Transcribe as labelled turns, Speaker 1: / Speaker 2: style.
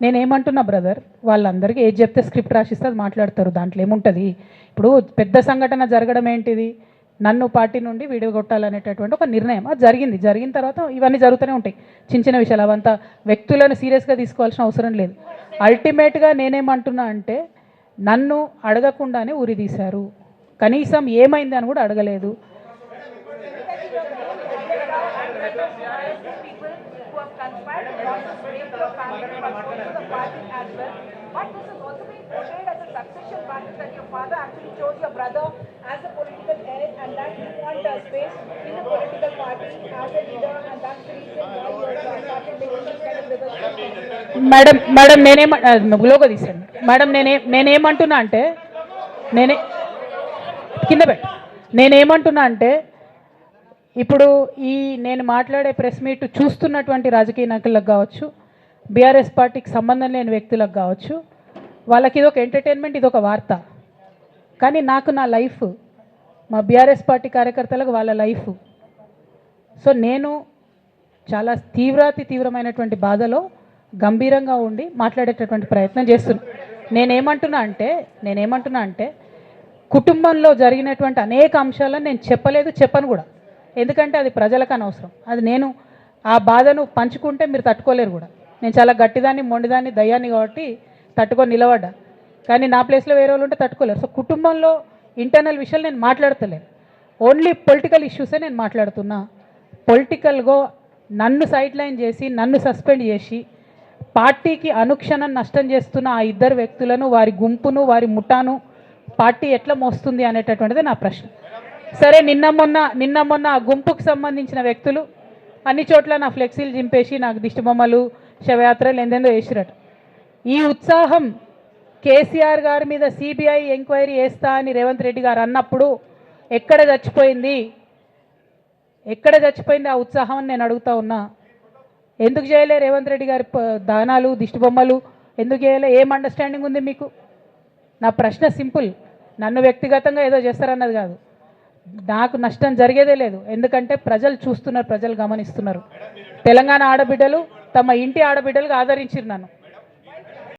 Speaker 1: నేనేమంటున్నా బ్రదర్, వాళ్ళందరికీ ఏది చెప్తే స్క్రిప్ట్ రాసిస్తే అది మాట్లాడతారు, దాంట్లో ఏముంటుంది. ఇప్పుడు పెద్ద సంఘటన జరగడం ఏంటిది, నన్ను పార్టీ నుండి విడగొట్టాలనేటటువంటి ఒక నిర్ణయం అది జరిగిన తర్వాత ఇవన్నీ జరుగుతూనే ఉంటాయి. చిన్న చిన్న విషయాలు అవంతా వ్యక్తులను సీరియస్గా తీసుకోవాల్సిన అవసరం లేదు. అల్టిమేట్గా నేనేమంటున్నా అంటే, నన్ను అడగకుండానే ఉరి తీశారు, కనీసం ఏమైంది అని కూడా అడగలేదు.
Speaker 2: But this is also being portrayed as a succession matter, that your father actually chose your brother as a political heir and that you want space in the political party as a leader, and that's the reason why you are started making this kind of reversal.
Speaker 1: Madam నేనేమంటున్నా తీసాను madam, నేనేమంటున్నా అంటే కింద పెట్ట నేనేమంటున్నా అంటే, ఇప్పుడు నేను మాట్లాడే ప్రెస్ మీట్ చూస్తున్నటువంటి రాజకీయ నాయకులకు కావచ్చు, బీఆర్ఎస్ పార్టీకి సంబంధం లేని వ్యక్తులకు కావచ్చు, వాళ్ళకి ఇది ఒక ఎంటర్టైన్మెంట్, ఇది ఒక వార్త. కానీ నాకు నా లైఫ్, మా బీఆర్ఎస్ పార్టీ కార్యకర్తలకు వాళ్ళ లైఫ్. సో నేను చాలా తీవ్రమైనటువంటి బాధలో గంభీరంగా ఉండి మాట్లాడేటటువంటి ప్రయత్నం చేస్తున్నాను. నేనేమంటున్నా అంటే కుటుంబంలో జరిగినటువంటి అనేక అంశాలను నేను చెప్పను కూడా, ఎందుకంటే అది ప్రజలకు అనవసరం. అది నేను ఆ బాధను పంచుకుంటే మీరు తట్టుకోలేరు కూడా. నేను చాలా గట్టిదాన్ని, మొండిదాన్ని, దయ్యాన్ని కాబట్టి తట్టుకొని నిలబడ్డా. కానీ నా ప్లేస్లో వేరే వాళ్ళు ఉంటే తట్టుకోలేరు. సో కుటుంబంలో ఇంటర్నల్ విషయాలు నేను మాట్లాడతలేను, ఓన్లీ పొలిటికల్ ఇష్యూసే నేను మాట్లాడుతున్నా. పొలిటికల్గా నన్ను సైడ్ లైన్ చేసి, నన్ను సస్పెండ్ చేసి, పార్టీకి అనుక్షణం నష్టం చేస్తున్న ఆ ఇద్దరు వ్యక్తులను, వారి గుంపును, వారి ముఠాను పార్టీ ఎట్లా మోస్తుంది అనేటటువంటిది నా ప్రశ్న. సరే, నిన్న మొన్న ఆ గుంపుకు సంబంధించిన వ్యక్తులు అన్ని చోట్ల నా ఫ్లెక్సీలు చింపేసి నాకు దిష్టిబొమ్మలు, శవయాత్రలు ఎందెందో వేసిరట. ఈ ఉత్సాహం కేసీఆర్ గారి మీద సిబిఐ ఎంక్వైరీ వేస్తా అని రేవంత్ రెడ్డి గారు అన్నప్పుడు ఎక్కడ చచ్చిపోయింది ఆ ఉత్సాహం అని నేను అడుగుతా ఉన్నా. ఎందుకు చేయలే రేవంత్ రెడ్డి గారి దానాలు, దిష్టిబొమ్మలు ఎందుకు చేయలే? ఏం అండర్స్టాండింగ్ ఉంది మీకు? నా ప్రశ్న సింపుల్. నన్ను వ్యక్తిగతంగా ఏదో చేస్తారన్నది కాదు, నాకు నష్టం జరిగేదే లేదు. ఎందుకంటే ప్రజలు చూస్తున్నారు, ప్రజలు గమనిస్తున్నారు. తెలంగాణ ఆడబిడ్డలు తమ ఇంటి ఆడబిడ్డలుగా ఆదరించారు నన్ను.